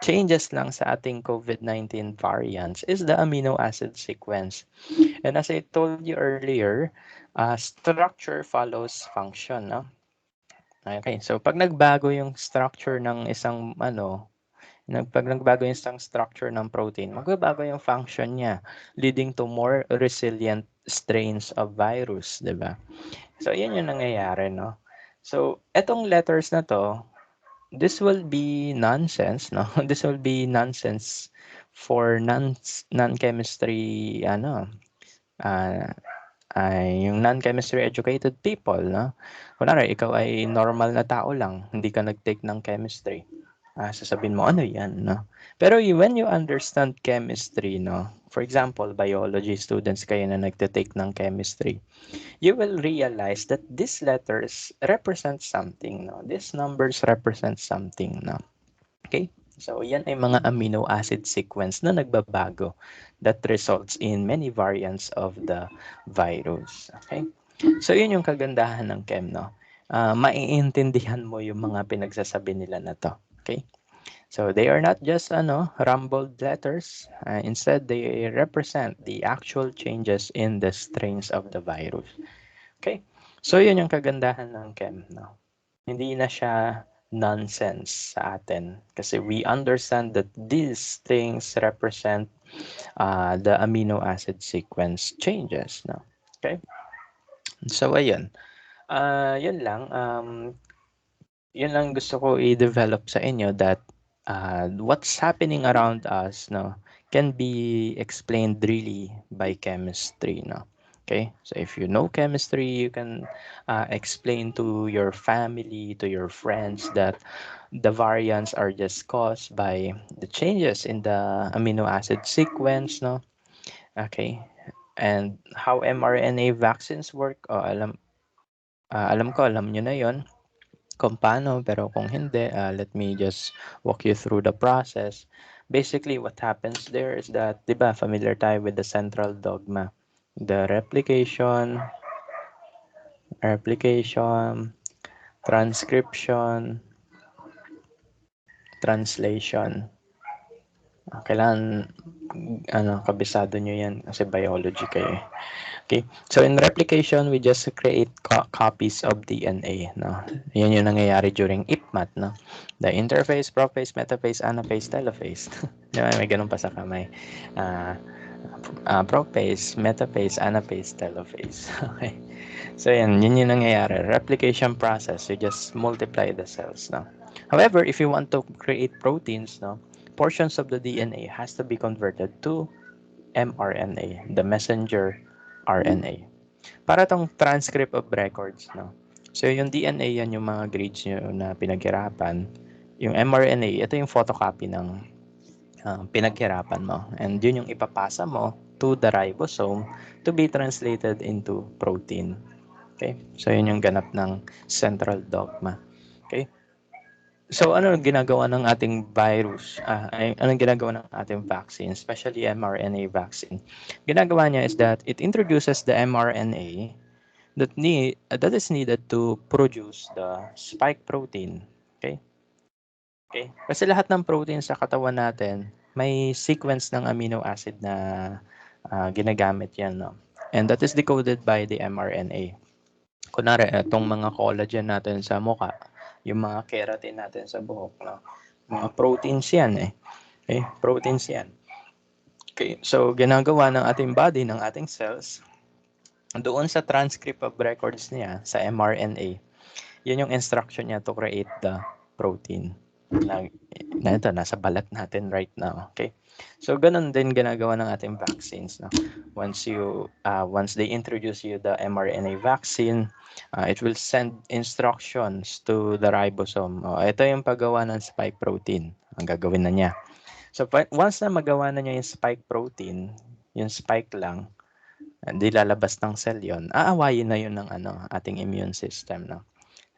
changes lang sa ating COVID-19 variants is the amino acid sequence. And as I told you earlier, structure follows function, no? Okay, so pag nagbago yung structure ng isang pag nagbago yung isang structure ng protein, magbabago yung function niya, leading to more resilient strains of virus, 'di ba? So, yan yung nangyayari, no? So, etong letters na to, this will be nonsense, no? This will be nonsense for non-chemistry, ah, yung non-chemistry educated people, no? Kunwari, ikaw ay normal na tao lang, hindi ka nag-take ng chemistry. sasabihin mo, ano yan, no? Pero when you understand chemistry, no? For example, biology students kayo na nagte-take ng chemistry, you will realize that these letters represent something, no? These numbers represent something, no? Okay? So, yan ay mga amino acid sequence na nagbabago that results in many variants of the virus. Okay? So, yun yung kagandahan ng chem, no? Maiintindihan mo yung mga pinagsasabi nila na to. Okay? So, they are not just rumbled letters. Instead, they represent the actual changes in the strains of the virus. Okay? So, yun yung kagandahan ng chem, no? Hindi na siya nonsense sa atin kasi we understand that these things represent the amino acid sequence changes, no? Okay? So, ayun. Yun lang. Yun lang gusto ko i-develop sa inyo that what's happening around us, no, can be explained really by chemistry, no. Okay, so if you know chemistry, you can explain to your family, to your friends that the variants are just caused by the changes in the amino acid sequence, no. Okay, and how mRNA vaccines work, alam ko, alam nyo na yon kung paano, pero kung hindi, let me just walk you through the process. Basically, what happens there is that, di ba, familiar tayo with the central dogma. The replication, transcription, translation. Kailangan, kabisado nyo yan kasi biology kayo eh. Okay, so in replication, we just create copies of DNA, no? Yan yung nangyayari during IPMAT, no? The interphase, prophase, metaphase, anaphase, telophase. Diba? May ganun pa sa kamay. Prophase, metaphase, anaphase, telophase. Okay. So yun yung nangyayari. Replication process, you just multiply the cells, no? However, if you want to create proteins, no, portions of the DNA has to be converted to mRNA, the messenger RNA. Para tong transcript of records, no? So, yung DNA, yan yung mga grades nyo na pinaghirapan. Yung mRNA, ito yung photocopy ng pinaghirapan mo. And yun yung ipapasa mo to the ribosome to be translated into protein. Okay? So, yun yung ganap ng central dogma. Okay? So, ano ginagawa ng ating virus? Anong ginagawa ng ating vaccine, especially mRNA vaccine? Ginagawa niya is that it introduces the mRNA that is needed to produce the spike protein. Okay? Okay? Kasi lahat ng protein sa katawan natin, may sequence ng amino acid na ginagamit yan, no? And that is decoded by the mRNA. Kunwari, itong mga collagen natin sa mukha, yung mga keratin natin sa buhok, no? Mga proteins yan eh. Okay? Proteins yan. Okay, so ginagawa ng ating body, ng ating cells, doon sa transcript of records niya, sa mRNA, yun yung instruction niya to create the protein na ito, nasa balat natin right now. Okay? So, ganun din ginagawa ng ating vaccines. No? Once they introduce you the mRNA vaccine, it will send instructions to the ribosome. Ito yung paggawa ng spike protein. Ang gagawin na niya. So, once na magawa na niya yung spike protein, yung spike lang, hindi lalabas ng cell yon, aawayin na yun ng ating immune system. No?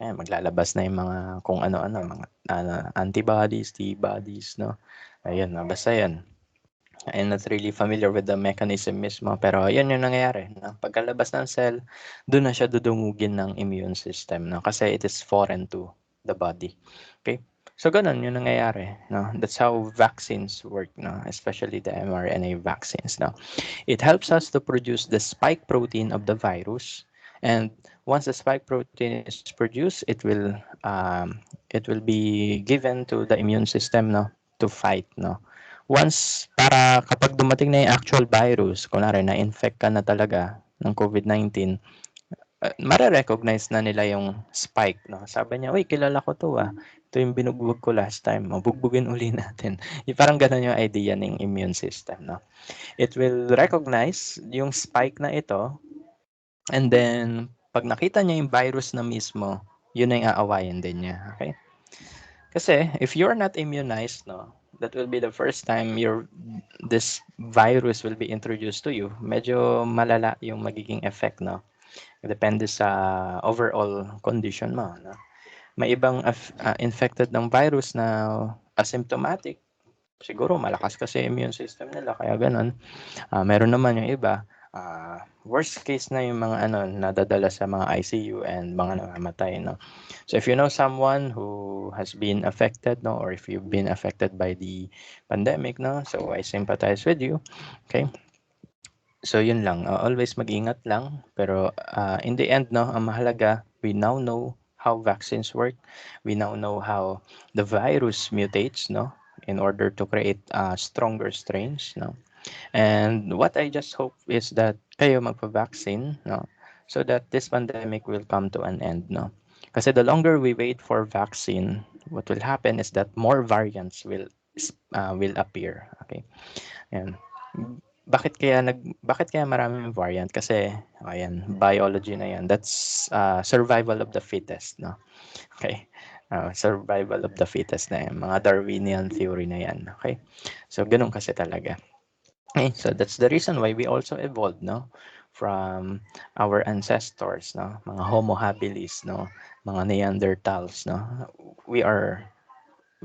Ayan, maglalabas na yung mga kung ano-ano, mga antibodies, T-bodies, no? Ayun, basta yan. I'm not really familiar with the mechanism mismo, pero yun yung nangyayari. No? Pagkalabas ng cell, doon na siya dudungugin ng immune system, no? Kasi it is foreign to the body. Okay? So, ganun yung nangyayari. No? That's how vaccines work, no? Especially the mRNA vaccines. No? It helps us to produce the spike protein of the virus, and once the spike protein is produced, it will be given to the immune system, no, to fight, no. Once, para kapag dumating na yung actual virus, kunwari na-infect ka na talaga ng COVID-19, mare-recognize na nila yung spike, no. Sabi niya, uy, kilala ko to ah. Ito yung binugbog ko last time. Bugbugin uli natin. Parang ganun yung idea ng immune system, no. It will recognize yung spike na ito, and then pag nakita niya yung virus na mismo, yun na yung aawayin din niya. Okay? Kasi if you're not immunized, no, that will be the first time this virus will be introduced to you. Medyo malala yung magiging effect, no. Depende sa overall condition mo, no. May ibang infected ng virus na asymptomatic. Siguro malakas kasi immune system nila kaya ganun. Meron naman yung iba, worst case na yung mga ano nadadala sa mga ICU and mga namamatay, no. So if you know someone who has been affected, no, or if you've been affected by the pandemic, no, so I sympathize with you. Okay? So yun lang, always mag-ingat lang pero in the end, no, ang mahalaga, we now know how vaccines work. We now know how the virus mutates, no, in order to create stronger strains, no. And what I just hope is that kayo magpa-vaccine, no, so that this pandemic will come to an end, no. Kasi the longer we wait for vaccine, what will happen is that more variants will appear. Okay, and bakit kaya maraming variant? Kasi ayan, biology na yan. That's survival of the fittest, no. Okay. Survival of the fittest na yan. Mga Darwinian theory na yan. Okay. So, ganun kasi talaga. Okay, so that's the reason why we also evolved, no, from our ancestors, no, mga Homo habilis, no, mga Neanderthals, no. We are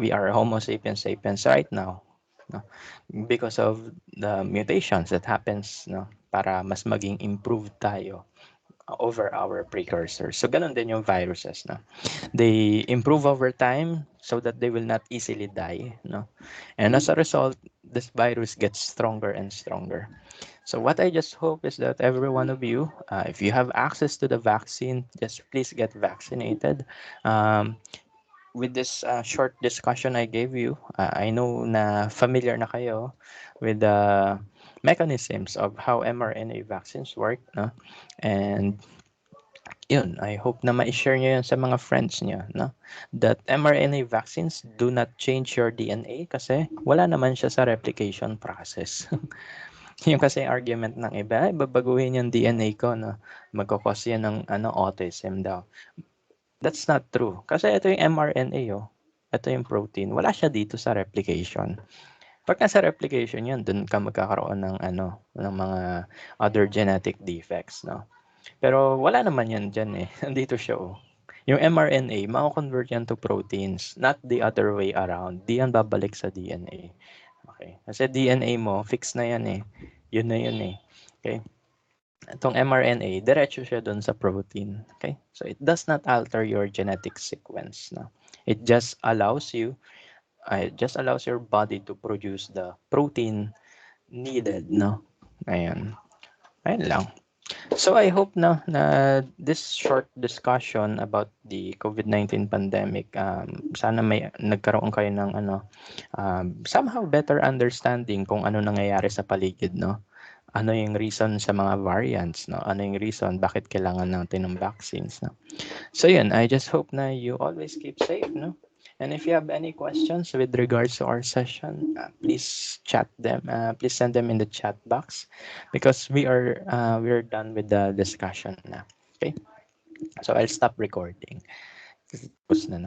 we are Homo sapiens sapiens right now, no, because of the mutations that happens, no, para mas maging improved tayo over our precursors. So ganun din yung viruses, no. They improve over time so that they will not easily die, no. And as a result, this virus gets stronger and stronger. So what I just hope is that every one of you, if you have access to the vaccine, just please get vaccinated. Um, with this short discussion I gave you, I know na familiar na kayo with the mechanisms of how mRNA vaccines work, no? And yun, I hope na ma-share nyo yun sa mga friends nyo, no? That mRNA vaccines do not change your DNA kasi wala naman siya sa replication process. Yung kasi argument ng iba, ay babaguhin yung DNA ko, no? Magkakos yan ng autism daw. That's not true. Kasi ito yung mRNA, oh. Ito yung protein. Wala siya dito sa replication. Pag nasa replication yan, dun ka magkakaroon ng ng mga other genetic defects, no? Pero wala naman yan dyan eh. Nandito siya, oh. Yung mRNA, mako-convert yan to proteins, not the other way around. Di yan babalik sa DNA. Okay. Kasi DNA mo, fix na yan eh. Yun na yun eh. Okay. Itong mRNA, diretso siya dun sa protein. Okay. So it does not alter your genetic sequence. No? It just allows your body to produce the protein needed. No? Ayan. Ayun lang. So I hope na this short discussion about the COVID-19 pandemic, sana may nagkaroon kayo ng somehow better understanding kung ano nangyayari sa paligid, no? Ano yung reason sa mga variants, no? Ano yung reason bakit kailangan natin ng vaccines, no? So yun, I just hope na you always keep safe, no? And if you have any questions with regards to our session, please chat them. Please send them in the chat box because we are done with the discussion now. Okay, so I'll stop recording. Tapos na naman.